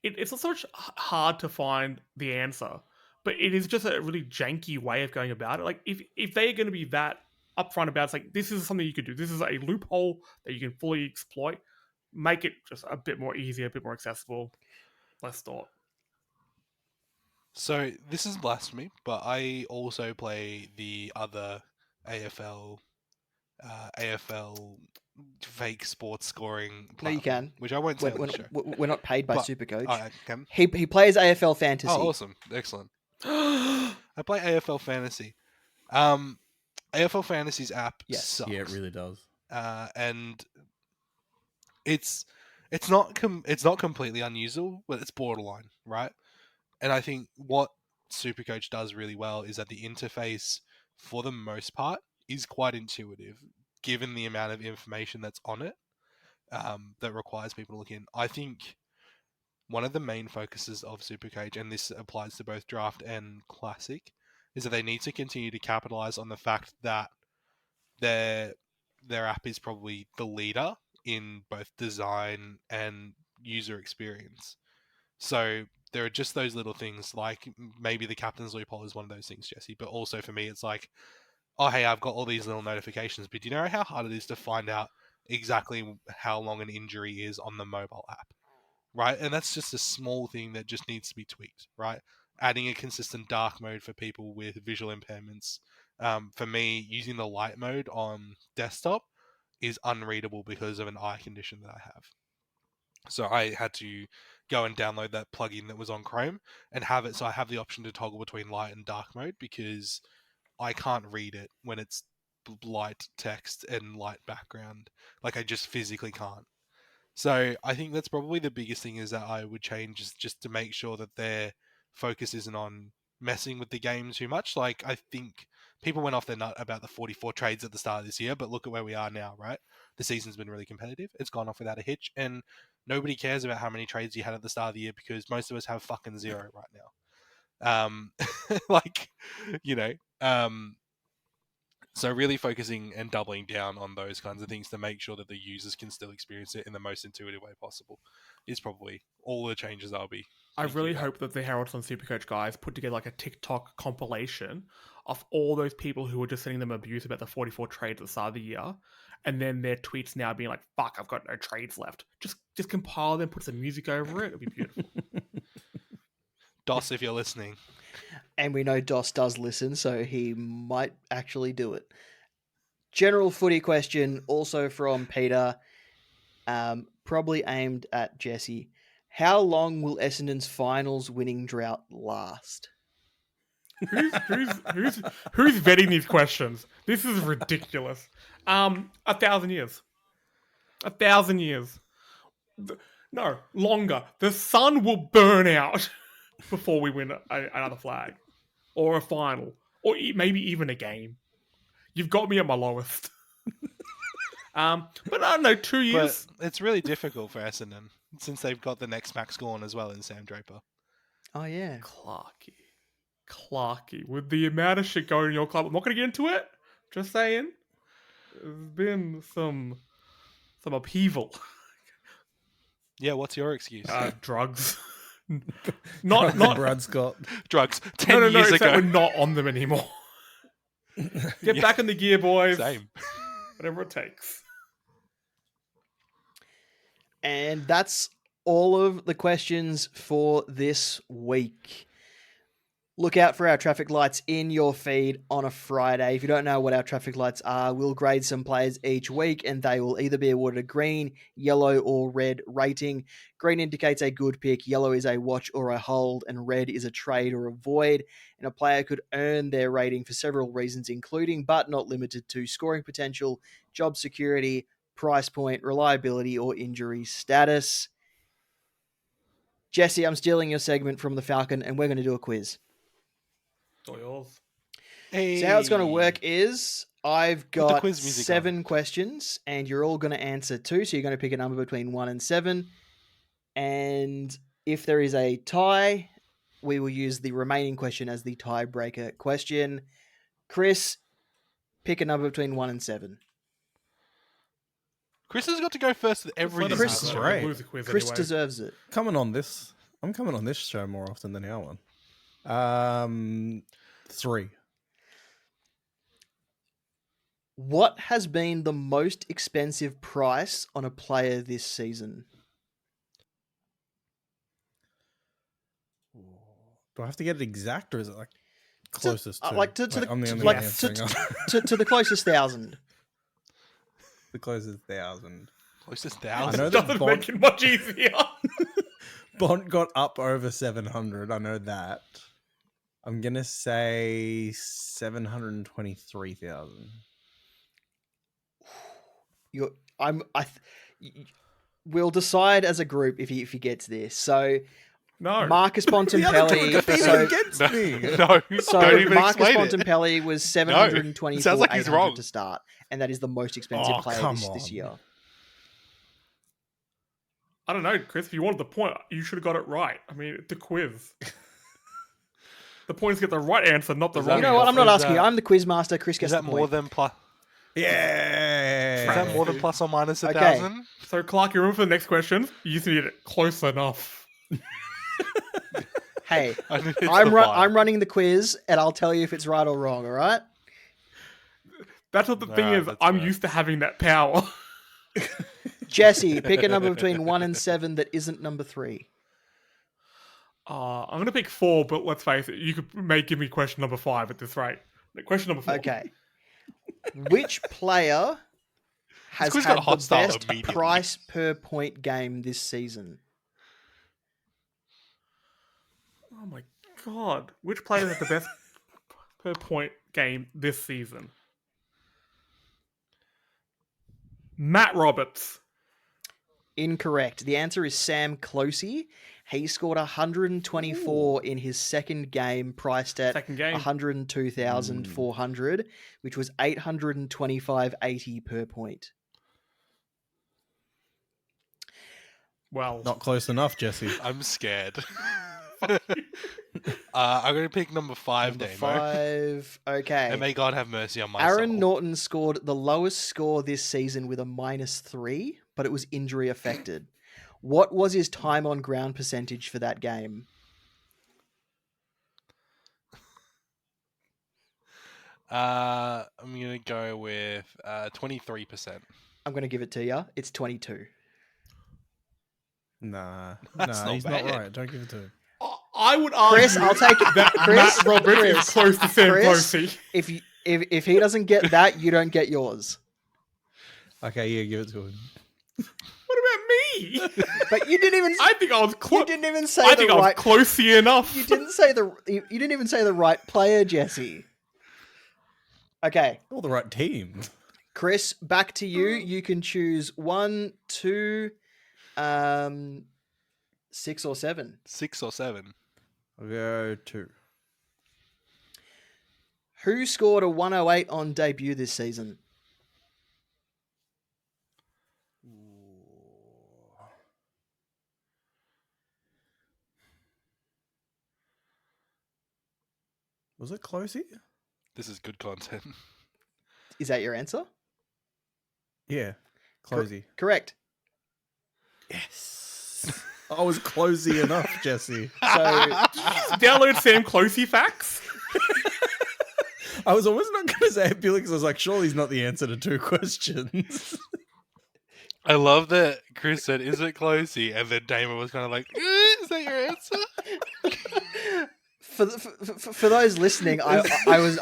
It's not so much hard to find the answer, but it is just a really janky way of going about it. Like, if they're going to be that upfront about it, it's like, this is something you could do. This is a loophole that you can fully exploit. Make it just a bit more easier, a bit more accessible, less thought. So this is blasphemy, but I also play the other AFL fake sports scoring platform. No, you can. Which I won't say on the show. We're not paid by SuperCoach. I can. He plays AFL Fantasy. Oh, awesome. Excellent. I play AFL Fantasy. AFL Fantasy's app sucks. Yeah, it really does. And it's not completely unusable, but it's borderline, right? And I think what SuperCoach does really well is that the interface, for the most part, is quite intuitive, given the amount of information that's on it, that requires people to look in. I think one of the main focuses of SuperCoach, and this applies to both Draft and Classic, is that they need to continue to capitalize on the fact that their app is probably the leader in both design and user experience. So there are just those little things, like maybe the captain's loophole is one of those things, Jesse, but also for me it's like, oh hey, I've got all these little notifications, but do you know how hard it is to find out exactly how long an injury is on the mobile app? right? And that's just a small thing that just needs to be tweaked, right? Adding a consistent dark mode for people with visual impairments. For me, using the light mode on desktop is unreadable because of an eye condition that I have. So I had to go and download that plugin that was on Chrome and have it so I have the option to toggle between light and dark mode because I can't read it when it's light text and light background. Like, I just physically can't. So I think that's probably the biggest thing is that I would change, is just to make sure that their focus isn't on messing with the game too much. Like, I think people went off their nut about the 44 trades at the start of this year, but look at where we are now, right? The season's been really competitive. It's gone off without a hitch, and nobody cares about how many trades you had at the start of the year because most of us have fucking 0 right now. Like, you know, so really focusing and doubling down on those kinds of things to make sure that the users can still experience it in the most intuitive way possible is probably all the changes I'll be. I really hope that the Heralds on SuperCoach guys put together like a TikTok compilation of all those people who were just sending them abuse about the 44 trades at the start of the year, and then their tweets now being like, "Fuck, I've got no trades left." Just compile them, put some music over it. It'd be beautiful. DOS, if you're listening. And we know DOS does listen, so he might actually do it. General footy question, also from Peter, probably aimed at Jesse. How long will Essendon's finals winning drought last? Who's vetting these questions? This is ridiculous. 1,000 years. 1,000 years. No, longer. The sun will burn out before we win another flag, or a final, or maybe even a game. You've got me at my lowest. But I don't know, 2 years. But it's really difficult for Essendon since they've got the next Max Gawn as well in Sam Draper. Oh, yeah. Clarky. With the amount of shit going in your club, I'm not going to get into it. Just saying. There's been some upheaval. Yeah, what's your excuse? Drugs. not Brad Scott. Drugs. 10 years ago. We're not on them anymore. Get back in the gear, boys. Same. Whatever it takes. And that's all of the questions for this week. Look out for our traffic lights in your feed on a Friday. If you don't know what our traffic lights are, we'll grade some players each week and they will either be awarded a green, yellow, or red rating. Green indicates a good pick, yellow is a watch or a hold, and red is a trade or a void. And a player could earn their rating for several reasons, including but not limited to scoring potential, job security, price point, reliability, or injury status. Jesse, I'm stealing your segment from the Falcon and we're going to do a quiz. All yours. Hey. So how it's going to work is I've got quiz music 7 questions and you're all going to answer 2. So you're going to pick a number between 1 and 7. And if there is a tie, we will use the remaining question as the tiebreaker question. Chris, pick a number between 1 and 7. Chris has got to go first with every Chris- decision. Right. Chris deserves it. I'm coming on this show more often than our one. 3. What has been the most expensive price on a player this season? Do I have to get it exact, or is it like closest to? I'm the only one answering. To the closest 1,000. The closest 1,000. Closest I 1,000. know Doesn't that make it much easier. Bont got up over 700. I know that. I'm gonna say 723,000. We'll decide as a group if he gets this. So No. Marcus The other two are Bontempelli. competing against me. No, So don't even Marcus explain it. Bontempelli was 724,800 sounds like he's wrong. to start, and that is the most expensive Oh, player come this on. year. I don't know, Chris. If you wanted the point, you should have got it right. I mean, it's a quiz. The point is to get the right answer, not the Is wrong You that- know what? I'm not Is asking you. that- I'm the quiz master. Chris Is gets that the more point. than plus? Yeah. Is that more than plus or minus Okay. 1,000? So, Clark, you remember for the next question? You just need it close enough. Hey, I mean, it's I'm the vibe. I'm running the quiz, and I'll tell you if it's right or wrong. All right? That's what the thing Nah, is. that's I'm right. used to having that power. Jesse, pick a number between 1 and 7 that isn't number 3. I'm going to pick 4, but let's face it, you may give me question number 5 at this rate. Question number 4. Okay. Which player has quiz had got the hostile best immediately. price per point game this season? Oh my god. Which player has the best per point game this season? Matt Roberts. Incorrect. The answer is Sam Closey. He scored 124 in his second game, priced at Second game. 102,400, which was 825.80 per point. Well, Not close enough, Jesse. I'm scared. I'm going to pick number 5, Number Damo. 5. Okay. And may God have mercy on my Aaron soul. Norton scored the lowest score this season with a -3, but it was injury affected. What was his time on ground percentage for that game? I'm going to go with 23%. I'm going to give it to you. It's 22. Nah, That's not he's bad. not right. Don't give it to him. I would argue Chris, I'll take it. that Chris, Matt Roberts Chris, is close to Sam Chris. Closey. If he doesn't get that, you don't get yours. Okay, yeah, give it to him. What about me? But you didn't even. I think I was You close. didn't even say I the think I was right. closey enough. You didn't say the. You didn't even say the right player, Jesse. Okay, All the right team. Chris, back to you. You can choose 1, 2, 6 or 7. 6 or 7. I'll go 2. Who scored a 108 on debut this season? Was it Closey? This is good content. Is that your answer? Yeah, Closey. Correct. Yes. I was closey enough, Jesse. So Download Sam Closey facts. I was almost not going to say it because I was like, surely he's not the answer to 2 questions. I love that Chris said, "Is it Closey?" And then Damon was kind of like, "Is that your answer?" for those listening, I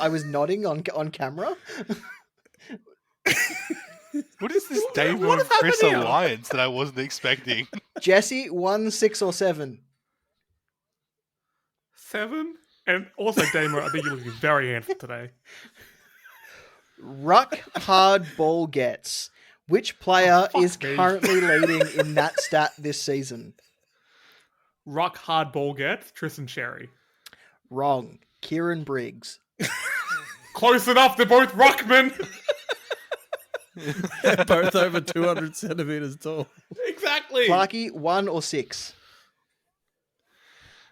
was nodding on camera. What is this Damon What and is happening Chris here? alliance that I wasn't expecting? Jesse, 1, 6 or 7. 7. And also, Damo, I think you're looking very handsome today. Ruck hard ball gets. Which player fuck is me. currently leading in that stat this season? Rock hard ball gets Tristan Sherry. Wrong. Kieran Briggs. Close enough, they're both Ruckman. They're both over 200 centimeters tall. Exactly. Clarky, 1 or 6.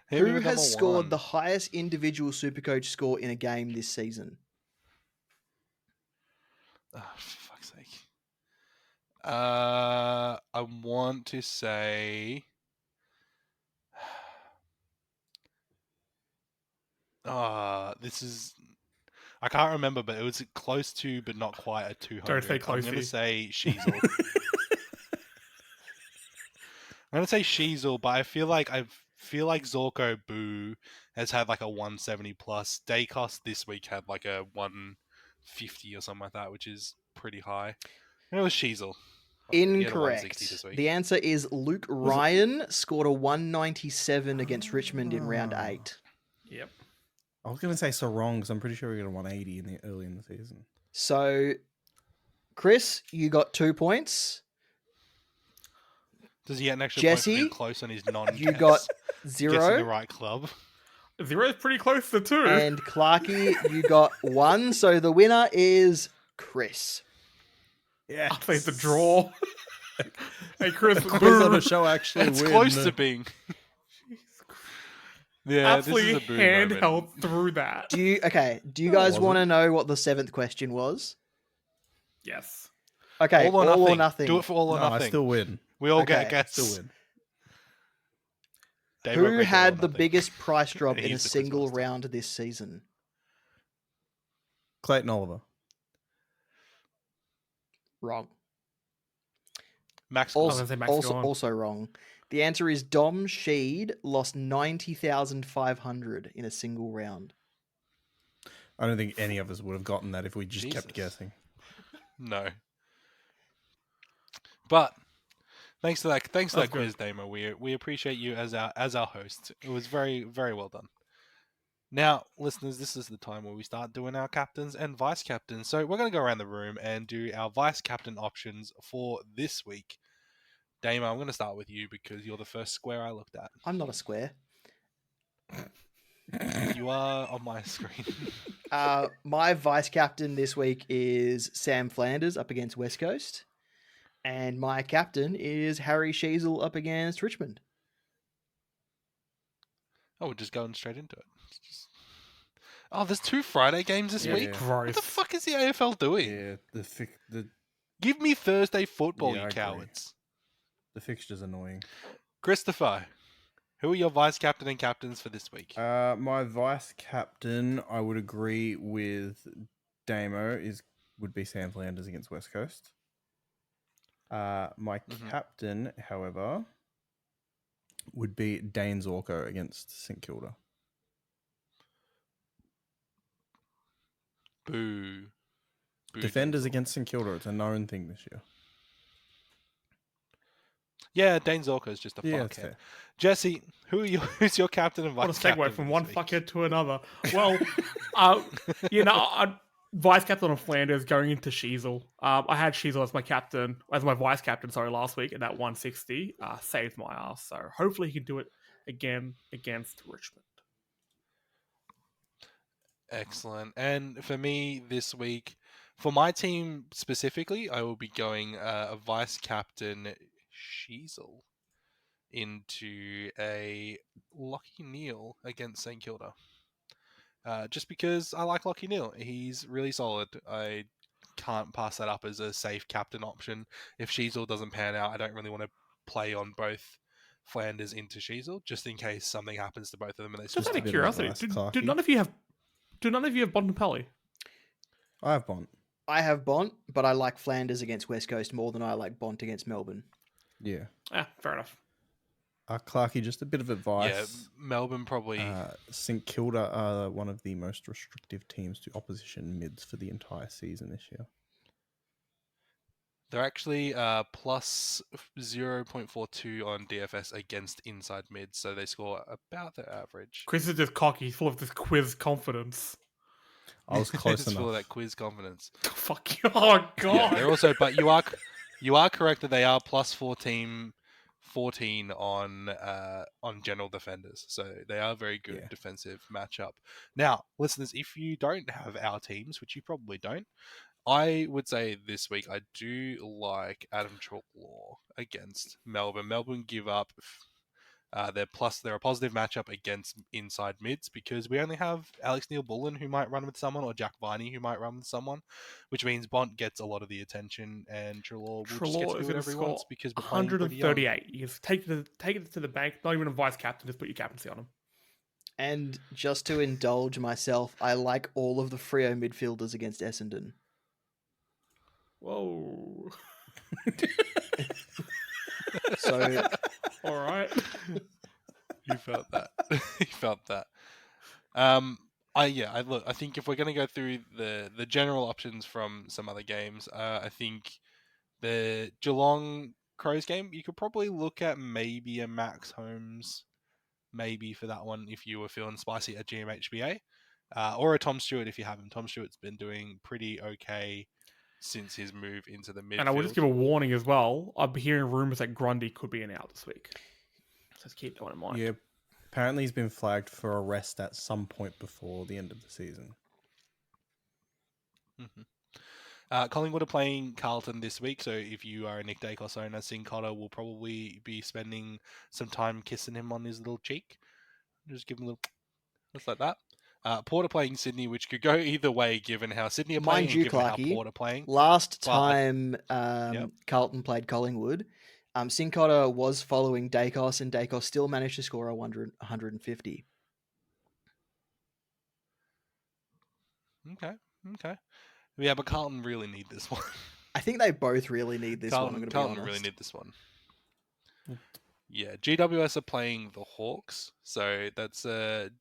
Hit me Who with has number scored 1. the highest individual SuperCoach score in a game this season? Oh, for fuck's sake. I want to say. This is. I can't remember, but it was close to, but not quite a 200. Don't say I'm going to closey. say Sheasel. I'm going to say Sheasel, but I feel like Zorko Boo has had like a 170 plus. Dacos this week had like a 150 or something like that, which is pretty high. And it was Sheasel. He had a 160 this Incorrect. week. The answer is Luke Ryan scored a 197 against Richmond in round 8. Yep. I was going to say Sarong because I'm pretty sure we got a 180 early in the season. So, Chris, you got 2 points. Does he get an extra Jesse, point for being close on his non-guess? You got Guessing the 0. right club. 0 is pretty close to 2. And Clarky, you got 1. So the winner is Chris. Yeah. I think it's a draw. Hey, Chris, Quiz on boo. a show actually It's win. close to being. Yeah, this Absolutely is a boo moment. handheld through that. Do you No, guys it want to know what the 7th question was? Yes. Okay, All or nothing. Do it for all or No, nothing. I still win. We all Okay. get guess. Still win. Dave will Who break all or had the nothing. biggest price drop in a He's the single quizmaster. round this season? Clayton Oliver. Wrong. Max I was Gawn. gonna say Max Gawn. Also wrong. The answer is Dom Sheed lost 90,500 in a single round. I don't think any of us would have gotten that if we just kept Jesus. guessing. No. But thanks to that That's quiz, good. Damo. We appreciate you as our host. It was very, very well done. Now, listeners, this is the time where we start doing our captains and vice captains. So we're going to go around the room and do our vice captain options for this week. Damo, I'm going to start with you because you're the first square I looked at. I'm not a square. You are on my screen. My vice captain this week is Sam Flanders up against West Coast. And my captain is Harry Sheasel up against Richmond. Oh, we're just going straight into it. Oh, there's 2 Friday games this week? Gross. What the fuck is the AFL doing? Yeah, the Give me Thursday football, Yeah, I you agree. cowards. the fixture's annoying. Christopher, who are your vice captain and captains for this week? My vice captain, I would agree with Damo, would be Sam Flanders against West Coast. My captain, however, would be Dane Zorko against St Kilda. Boo. Boo Defenders Dane Zorko. against St Kilda, it's a known thing this year. Yeah, Dane Zorko is just a Yeah, that's fuckhead. fair. Jesse, who's your captain and vice What a captain segue from this one week? fuckhead to another. Well, vice captain of Flanders going into Sheasel. I had Sheasel as my captain, as my vice captain, last week at that 160. Saved my ass. So hopefully he can do it again against Richmond. Excellent. And for me this week, for my team specifically, I will be going a vice captain Sheasel into a Lockie Neal against St Kilda. Just because I like Lockie Neal. He's really solid. I can't pass that up as a safe captain option. If Sheasel doesn't pan out, I don't really want to play on both Flanders into Sheasel, just in case something happens to both of them and they Just switch. out of bit of curiosity, advice, do Clarky. none of you have Bontempelli? I have Bont. I have Bont, but I like Flanders against West Coast more than I like Bont against Melbourne. Yeah. Fair enough. Clarky, just a bit of advice. Yeah, Melbourne probably. St Kilda are one of the most restrictive teams to opposition mids for the entire season this year. They're actually plus 0.42 on DFS against inside mids, so they score about their average. Chris is just cocky, full of this quiz confidence. I was close It's full of enough. that quiz confidence. Fuck you. Oh, God. Yeah, they're also, but you are correct that they are plus 14 on general defenders, so they are very good defensive matchup. Now, listeners, if you don't have our teams, which you probably don't, I would say this week I do like Adam Chalklaw against Melbourne. Melbourne give up. They're a positive matchup against inside mids because we only have Alex Neil-Bullen who might run with someone or Jack Viney who might run with someone, which means Bont gets a lot of the attention and Trelaw will just get to do is going to whatever he score wants because we're playing pretty young. 138. You just take it to the bank. Not even a vice captain. Just put your captaincy on him. And just to indulge myself, I like all of the Freo midfielders against Essendon. Whoa. So, All right. You felt that. You felt that. I think if we're going to go through the general options from some other games, I think the Geelong Crows game, you could probably look at maybe a Max Holmes, maybe for that one if you were feeling spicy at GMHBA, or a Tom Stewart if you have him. Tom Stewart's been doing pretty okay since his move into the midfield. And I will just give a warning as well. I'm hearing rumours that Grundy could be an out this week. So just keep that one in mind. Yeah, apparently he's been flagged for arrest at some point before the end of the season. Mm-hmm. Collingwood are playing Carlton this week, so if you are a Nick Dacos owner, Sin Cotter will probably be spending some time kissing him on his little cheek. Just give him a little, just like that. Port are playing Sydney, which could go either way given how Sydney are playing mind you, and given Clarky, how Port are playing. last But- time Yep. Carlton played Collingwood, Sincotta was following Dacos, and Dacos still managed to score 150. Okay. Yeah, but Carlton really need this one. I think they both really need this one. I'm going to be Carlton honest. really need this one. Yeah, GWS are playing the Hawks, so that's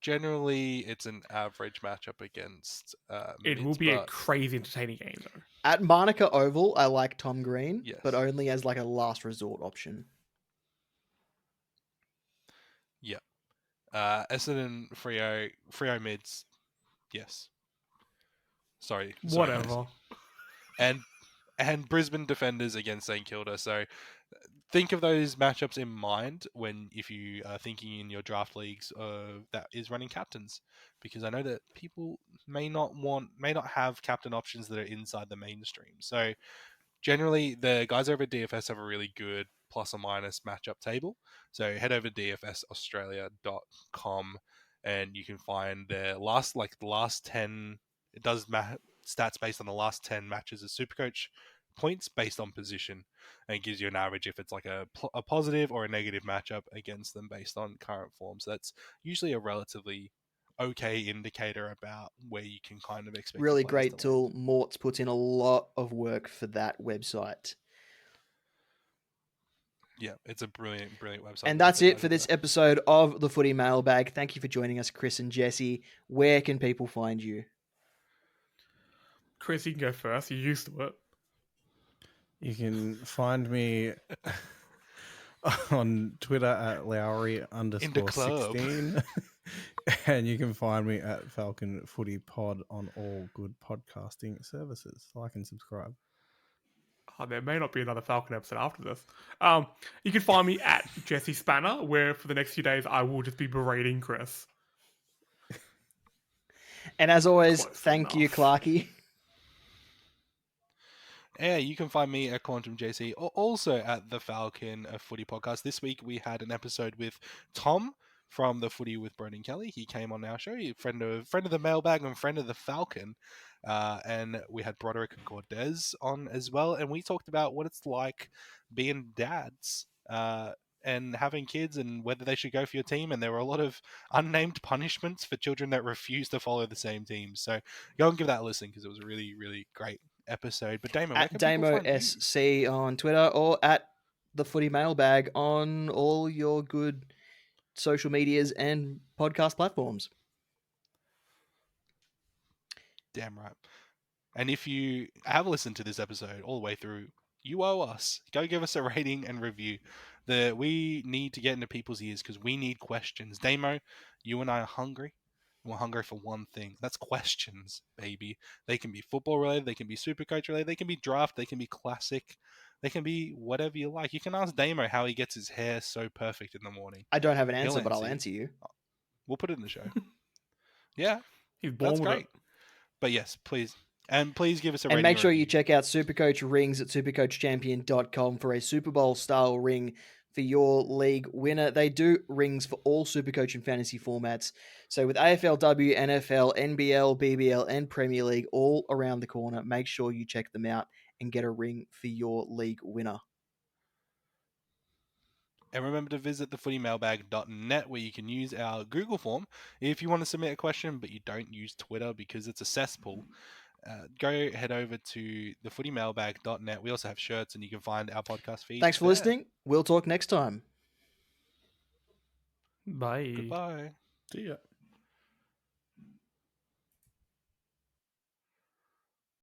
generally it's an average matchup against. It will Mids, be a but crazy entertaining game, though. At Manuka Oval, I like Tom Green, Yes. but only as like a last resort option. yeah, Essendon, Freo mids, yes. Sorry, Whatever. and Brisbane defenders against St Kilda. So think of those matchups in mind if you are thinking in your draft leagues that is running captains, because I know that people may not have captain options that are inside the mainstream. So generally, the guys over at DFS have a really good plus or minus matchup table. So head over to dfsaustralia.com and you can find the last 10. It does stats based on the last 10 matches of SuperCoach points based on position, and it gives you an average if it's like a positive or a negative matchup against them based on current form. So that's usually a relatively okay indicator about where you can kind of expect. Really the players great to land. tool. Mort's puts in a lot of work for that website. Yeah, it's a brilliant website. And that's it for this episode of the Footy Mailbag. Thank you for joining us, Chris and Jesse. Where can people find you? Chris, you can go first. You're used to it. You can find me on Twitter at Lowry_16. And you can find me at Falcon Footy Pod on all good podcasting services. Like and subscribe. There may not be another Falcon episode after this. You can find me at Jesse Spanner, where for the next few days I will just be berating Chris. And as always, Close thank you, enough. Clarky. Yeah, you can find me at Quantum JC, also at the Falcon Footy Podcast. This week we had an episode with Tom from the Footy with Brendan Kelly. He came on our show, friend of the Mailbag and friend of the Falcon. And we had Broderick Cordes on as well, and we talked about what it's like being dads and having kids and whether they should go for your team. And there were a lot of unnamed punishments for children that refuse to follow the same team. So go and give that a listen because it was a really, really great episode. But Damo, At Damo SC on Twitter or at the Footy Mailbag on all your good social medias and podcast platforms. Damn right. And if you have listened to this episode all the way through, you owe us. Go give us a rating and review. We need to get into people's ears because we need questions. Damo, you and I are hungry. We're hungry for one thing. That's questions, baby. They can be football related. They can be SuperCoach related. They can be draft. They can be classic. They can be whatever you like. You can ask Damo how he gets his hair so perfect in the morning. I don't have an answer, He'll but I'll answer answer you. We'll put it in the show. Yeah, He's born that's with great. it. But yes, please. And please give us a And rating. make sure and you review. check out SuperCoach rings at supercoachchampion.com for a Super Bowl style ring for your league winner. They do rings for all SuperCoach and fantasy formats. So with AFLW, NFL, NBL, BBL, and Premier League all around the corner, make sure you check them out and get a ring for your league winner. And remember to visit thefootymailbag.net where you can use our Google form if you want to submit a question, but you don't use Twitter because it's a cesspool. Go head over to thefootymailbag.net. We also have shirts and you can find our podcast feed. Thanks for listening. We'll talk next time. Bye. Goodbye. See ya.